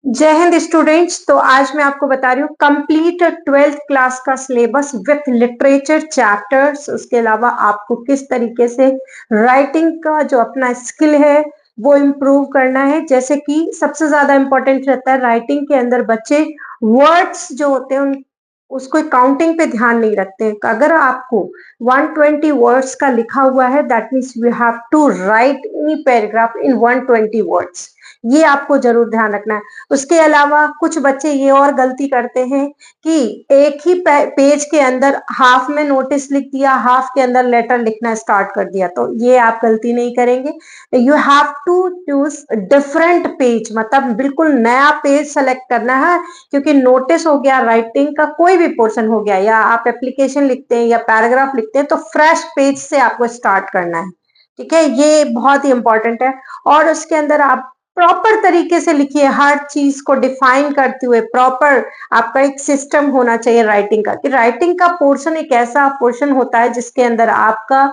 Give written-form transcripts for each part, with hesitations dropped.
जय हिंद स्टूडेंट्स। तो आज मैं आपको बता रही हूँ कंप्लीट 12th क्लास का सिलेबस विथ लिटरेचर चैप्टर्स। उसके अलावा आपको किस तरीके से राइटिंग का जो अपना स्किल है वो इम्प्रूव करना है। जैसे कि सबसे ज्यादा इम्पोर्टेंट रहता है राइटिंग के अंदर, बच्चे वर्ड्स जो होते हैं उन उसको काउंटिंग पे ध्यान नहीं रखते हैं। अगर आपको 120 वर्ड्स का लिखा हुआ है, that means you have to write any paragraph in 120 words. ये आपको जरूर ध्यान रखना है। उसके अलावा कुछ बच्चे ये और गलती करते हैं कि एक ही पेज के अंदर हाफ में नोटिस लिख दिया, हाफ के अंदर लेटर लिखना स्टार्ट कर दिया। तो ये आप गलती नहीं करेंगे। You have to choose different page, मतलब बिल्कुल नया पेज सेलेक्ट करना है। क्योंकि नोटिस हो गया, राइटिंग का कोई भी पोर्शन हो गया, या आप एप्लीकेशन लिखते हैं या पैराग्राफ लिखते हैं, तो फ्रेश पेज से आपको स्टार्ट करना है। ठीक है, ये बहुत ही इंपॉर्टेंट है। और उसके अंदर आप प्रॉपर तरीके से लिखिए, हर चीज को डिफाइन करते हुए प्रॉपर। आपका एक सिस्टम होना चाहिए राइटिंग का, कि राइटिंग का पोर्शन एक ऐसा पोर्शन होता है जिसके अंदर आपका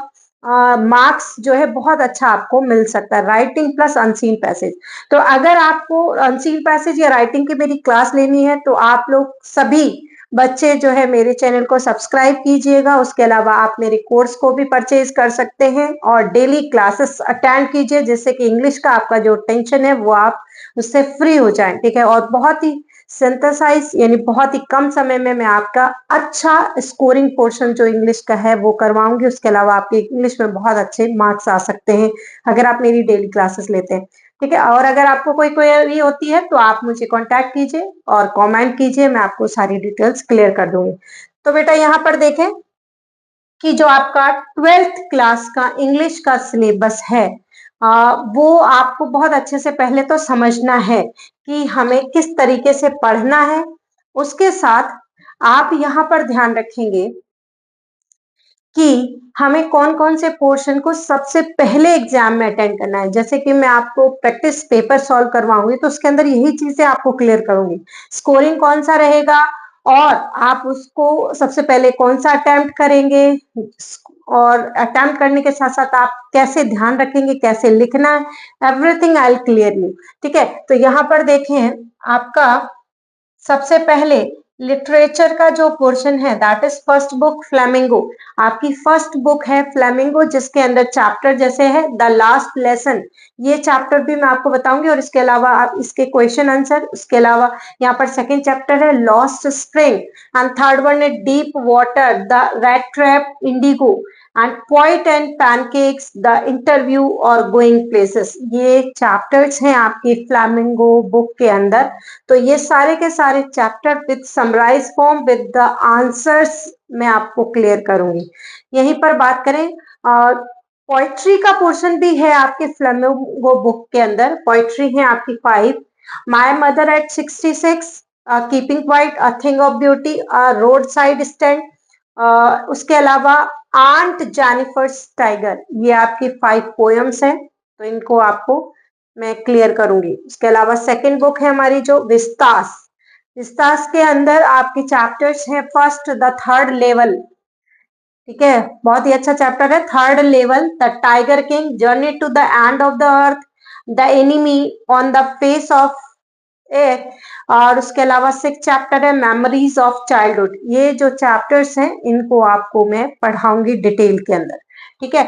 मार्क्स जो है बहुत अच्छा आपको मिल सकता है। Writing plus unseen passage. तो अगर आपको अनसीन पैसेज या राइटिंग की मेरी क्लास लेनी है तो आप लोग सभी बच्चे जो है मेरे चैनल को सब्सक्राइब कीजिएगा। उसके अलावा आप मेरे कोर्स को भी परचेज कर सकते हैं और डेली क्लासेस अटेंड कीजिए, जिससे कि इंग्लिश का आपका जो टेंशन है वो आप उससे फ्री हो जाएं। ठीक है, और बहुत ही सिंथेसाइज यानी बहुत ही कम समय में मैं आपका अच्छा स्कोरिंग पोर्शन जो इंग्लिश का है वो करवाऊंगी। उसके अलावा आपके इंग्लिश में बहुत अच्छे मार्क्स आ सकते हैं अगर आप मेरी डेली क्लासेस लेते हैं। ठीक है, और अगर आपको कोई क्वेरी होती है तो आप मुझे कांटेक्ट कीजिए और कमेंट कीजिए, मैं आपको सारी डिटेल्स क्लियर कर दूंगी। तो बेटा यहाँ पर देखें कि जो आपका 12th क्लास का इंग्लिश का सिलेबस है, वो आपको बहुत अच्छे से पहले तो समझना है कि हमें किस तरीके से पढ़ना है। उसके साथ आप यहाँ पर ध्यान रखेंगे कि हमें कौन कौन से पोर्शन को सबसे पहले एग्जाम में अटेंड करना है। जैसे कि मैं आपको प्रैक्टिस पेपर सॉल्व करवाऊंगी तो उसके अंदर यही चीजें आपको क्लियर करूंगी। स्कोरिंग कौन सा रहेगा और आप उसको सबसे पहले कौन सा अटेम्प्ट करेंगे, और अटेम्प्ट करने के साथ साथ आप कैसे दैयान रखेंगे, कैसे लिखना है, everything I will clear you. ठीक है, तो यहाँ पर देखें आपका सबसे पहले लिटरेचर का जो पोर्शन है that is first book flamingo. आपकी फर्स्ट बुक है फ्लेमिंगो, जिसके अंदर चैप्टर जैसे है द लास्ट लेसन। ये चैप्टर भी मैं आपको बताऊंगी, और इसके अलावा आप इसके क्वेश्चन आंसर। उसके अलावा यहाँ पर सेकंड चैप्टर है lost spring, and third one है deep water, the red trap, indigo, and point and pancakes, the interview और गोइंग प्लेसेस। ये चैप्टर्स हैं आपकी फ्लैमिंगो बुक के अंदर। तो ये सारे के सारे chapter with summarise form with the answers मैं आपको क्लियर करूंगी। यहीं पर बात करें, पोइट्री का पोर्शन भी है आपके फ्लेमिंगो बुक के अंदर। पोइट्री है आपकी 5, my mother eight 66, keeping quiet, a thing of beauty, a road side stand. उसके अलावा आंट जेनिफर्स टाइगर। ये आपकी 5 पोएम्स हैं, तो इनको आपको मैं क्लियर करूंगी। उसके अलावा सेकंड बुक है हमारी जो विस्तास। विस्तास के अंदर आपके चैप्टर्स हैं फर्स्ट द थर्ड लेवल। ठीक है, बहुत ही अच्छा चैप्टर है third level, the tiger king, journey to the end of the earth, the enemy, on the face of a. और उसके अलावा 6 चैप्टर है मेमोरीज ऑफ चाइल्डहुड। ये जो चैप्टर्स हैं इनको आपको मैं पढ़ाऊंगी डिटेल के अंदर। ठीक है,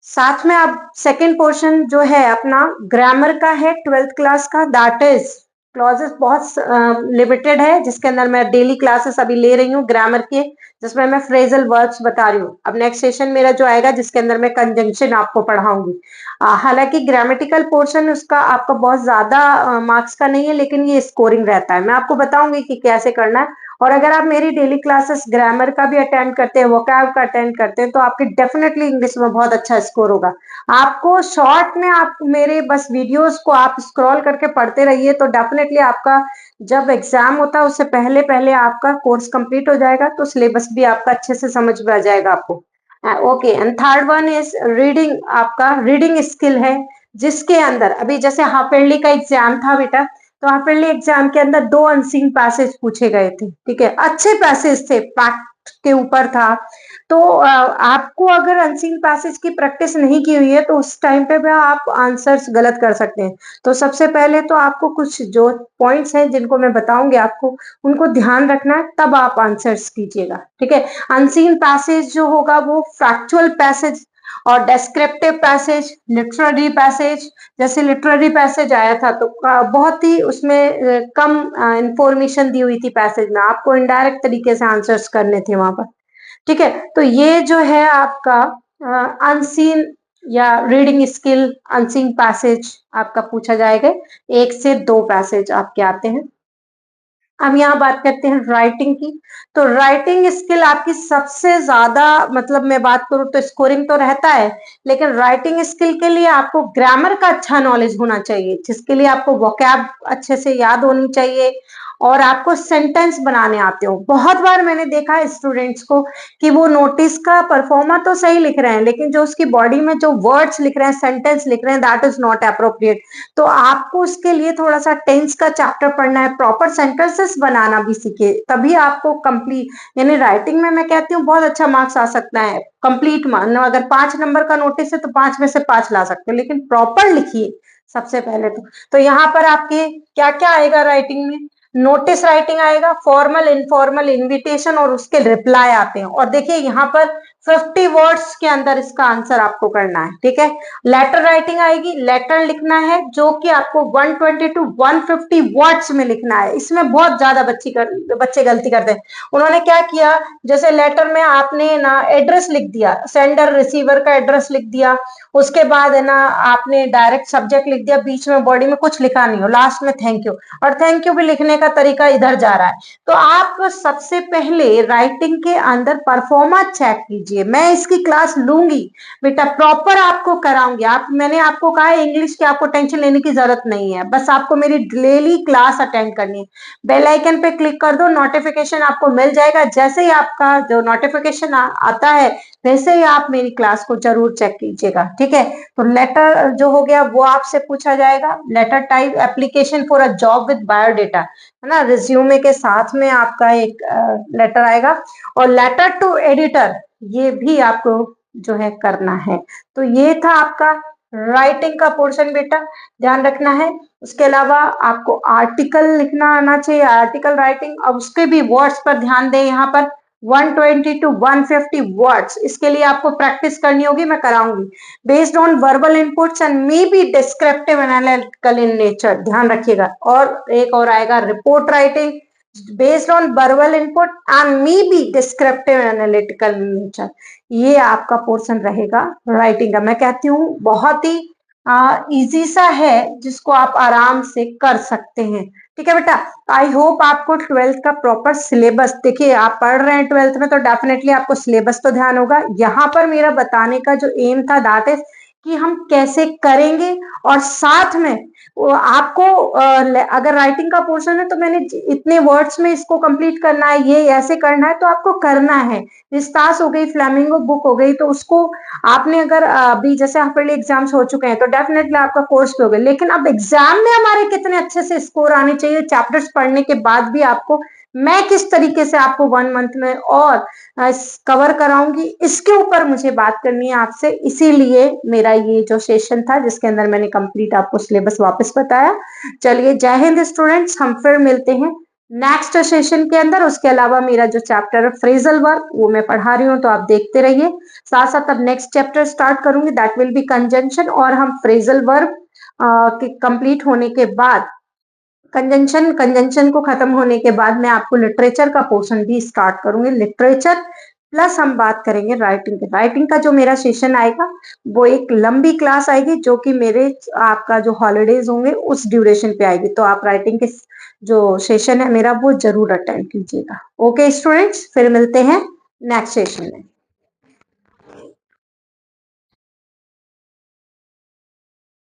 साथ में अब सेकंड पोर्शन जो है अपना ग्रामर का है 12th क्लास का, दैट इज क्लॉजेस बहुत लिमिटेड है, जिसके अंदर मैं डेली क्लासेस अभी ले रही हूँ ग्रामर के, जिसमें मैं फ्रेजल वर्ब्स बता रही हूँ। अब नेक्स्ट सेशन मेरा जो आएगा जिसके अंदर मैं कंजंक्शन आपको पढ़ाऊंगी। हालांकि ग्रामेटिकल पोर्शन उसका आपका बहुत ज्यादा मार्क्स का नहीं है, लेकिन ये स्कोरिंग रहता है। मैं आपको बताऊंगी कि कैसे करना है। और अगर आप मेरी डेली क्लासेस ग्रामर का भी अटेंड करते हैं, वोकैब का अटेंड करते हैं, तो आपके डेफिनेटली इंग्लिश में बहुत अच्छा स्कोर होगा। आपको शॉर्ट में आप मेरे बस वीडियोस को आप स्क्रॉल करके पढ़ते रहिए, तो डेफिनेटली आपका जब एग्जाम होता है उससे पहले पहले आपका कोर्स कंप्लीट हो जाएगा, तो सिलेबस भी आपका अच्छे से समझ में आ जाएगा आपको। Okay, and third one is reading. आपका रीडिंग स्किल है, जिसके अंदर अभी जैसे हाफ ईयरली का एग्जाम था बेटा, तो हाफ ईयरली एग्जाम के अंदर 2 अनसीन पैसेज पूछे गए थे। ठीक है, अच्छे पैसेज थे, के ऊपर था। तो आपको अगर अनसीन पैसेज की प्रैक्टिस नहीं की हुई है तो उस टाइम पे भी आप आंसर्स गलत कर सकते हैं। तो सबसे पहले तो आपको कुछ जो पॉइंट्स हैं जिनको मैं बताऊंगी आपको, उनको ध्यान रखना है, तब आप आंसर्स कीजिएगा, ठीक है। अनसीन पैसेज जो होगा वो फैक्चुअल पैसेज और डेस्क्रिप्टिव पैसेज, लिटरेरी पैसेज। जैसे लिटरेरी पैसेज आया था तो बहुत ही उसमें कम इंफॉर्मेशन दी हुई थी पैसेज में, आपको इनडायरेक्ट तरीके से आंसर्स करने थे वहां पर, ठीक है। तो ये जो है आपका अनसीन या रीडिंग स्किल अनसीन पैसेज आपका पूछा जाएगा। 1 से 2 पैसेज आपके आते हैं। अब यहाँ बात करते हैं राइटिंग की। तो राइटिंग स्किल आपकी सबसे ज्यादा, मतलब मैं बात करूं तो स्कोरिंग तो रहता है, लेकिन राइटिंग स्किल के लिए आपको ग्रामर का अच्छा नॉलेज होना चाहिए, जिसके लिए आपको वोकैब अच्छे से याद होनी चाहिए और आपको सेंटेंस बनाने आते हो। बहुत बार मैंने देखा है स्टूडेंट्स को कि वो नोटिस का परफॉर्मा तो सही लिख रहे हैं, लेकिन जो उसकी बॉडी में जो वर्ड्स लिख रहे हैं, सेंटेंस लिख रहे हैं, दैट इज नॉट अप्रोप्रिएट। तो आपको उसके लिए थोड़ा सा टेंस का चैप्टर पढ़ना है, प्रॉपर सेंटेंसेस बनाना भी सीखे, तभी आपको कंप्लीट, यानी राइटिंग में मैं कहती हूँ बहुत अच्छा मार्क्स आ सकता है। कंप्लीट मानो अगर 5 नंबर का नोटिस है तो 5 में से 5 ला सकते हो, लेकिन प्रॉपर लिखिए सबसे पहले तो यहाँ पर आपके क्या क्या आएगा राइटिंग में? नोटिस राइटिंग आएगा, फॉर्मल इनफॉर्मल इनविटेशन और उसके रिप्लाई आते हैं। और देखिए यहाँ पर 50 वर्ड्स के अंदर इसका आंसर आपको करना है, ठीक है। लेटर राइटिंग आएगी, लेटर लिखना है जो कि आपको 120 टू 150 वर्ड्स में लिखना है। इसमें बहुत ज्यादा बच्चे गलती करते हैं। उन्होंने क्या किया, जैसे लेटर में आपने ना एड्रेस लिख दिया, सेंडर रिसीवर का एड्रेस लिख दिया, उसके बाद है ना आपने डायरेक्ट सब्जेक्ट लिख दिया, बीच में बॉडी में कुछ लिखा नहीं हो, लास्ट में थैंक यू, और थैंक यू भी लिखने का तरीका इधर जा रहा है। तो आप सबसे पहले राइटिंग के अंदर परफॉर्मेंस चेक कीजिए। मैं इसकी क्लास लूंगी बेटा, प्रॉपर आपको कराऊंगी। मैंने आपको कहा है इंग्लिश की आपको टेंशन लेने की जरूरत नहीं है, बस आपको मेरी डेली क्लास अटेंड करनी है। बेल आइकन पे क्लिक कर दो, नोटिफिकेशन आपको मिल जाएगा। जैसे ही आपका जो नोटिफिकेशन आता है वैसे ही आप मेरी क्लास को जरूर चेक कीजिएगा, ठीक है। तो लेटर जो हो गया वो आपसे पूछा जाएगा। Letter type application for a job with biodata, है ना, रिज्यूमे के साथ में आपका एक लेटर आएगा। और लेटर टू एडिटर ये भी आपको जो है करना है। तो ये था आपका राइटिंग का पोर्शन बेटा, ध्यान रखना है। उसके अलावा आपको आर्टिकल लिखना आना चाहिए, आर्टिकल राइटिंग। अब उसके भी वर्ड्स पर ध्यान दें, यहाँ पर 120 टू 150 वर्ड्स, इसके लिए आपको प्रैक्टिस करनी होगी, मैं कराऊंगी। Based on verbal inputs and may be descriptive analytical in nature, ध्यान रखिएगा। और एक और आएगा report writing based on verbal input and may be descriptive analytical in nature. ये आपका पोर्शन रहेगा राइटिंग का। मैं कहती हूँ बहुत ही इजी सा है, जिसको आप आराम से कर सकते हैं, ठीक है बेटा। आई होप आपको 12th का प्रॉपर सिलेबस, देखिए आप पढ़ रहे हैं 12th में तो डेफिनेटली आपको सिलेबस तो ध्यान होगा। यहाँ पर मेरा बताने का जो एम था दैट इज कि हम कैसे करेंगे, और साथ में आपको अगर राइटिंग का पोर्शन है तो मैंने इतने वर्ड्स में इसको कंप्लीट करना है, ये ऐसे करना है, तो आपको करना है। रिस्तास हो गई, फ्लैमिंगो बुक हो गई, तो उसको आपने अगर अभी जैसे हाफिली एग्जाम्स हो चुके हैं तो डेफिनेटली आपका कोर्स पे हो गया, लेकिन अब एग्जाम में हमारे कितने अच्छे से स्कोर आने चाहिए चैप्टर्स पढ़ने के बाद भी आपको, मैं किस तरीके से आपको 1 मंथ में और कवर कराऊंगी, इसके ऊपर मुझे बात करनी है आपसे। इसीलिए मेरा ये जो सेशन था जिसके अंदर मैंने कंप्लीट आपको सिलेबस वापस बताया। चलिए जय हिंद स्टूडेंट्स, हम फिर मिलते हैं नेक्स्ट सेशन के अंदर। उसके अलावा मेरा जो चैप्टर है फ्रेजल वर्ब वो मैं पढ़ा रही हूँ, तो आप देखते रहिए। साथ साथ अब नेक्स्ट चैप्टर स्टार्ट करूंगी, दैट विल बी कंजंक्शन। और हम फ्रेजल वर्ब के कंप्लीट होने के बाद कंजंक्शन को खत्म होने के बाद मैं आपको लिटरेचर का पोर्शन भी स्टार्ट करूंगी। लिटरेचर प्लस हम बात करेंगे राइटिंग के। राइटिंग का जो मेरा सेशन आएगा वो एक लंबी क्लास आएगी, जो कि मेरे आपका जो हॉलीडेज होंगे उस ड्यूरेशन पे आएगी। तो आप राइटिंग के जो सेशन है मेरा वो जरूर अटेंड कीजिएगा। ओके स्टूडेंट्स, फिर मिलते हैं नेक्स्ट सेशन में।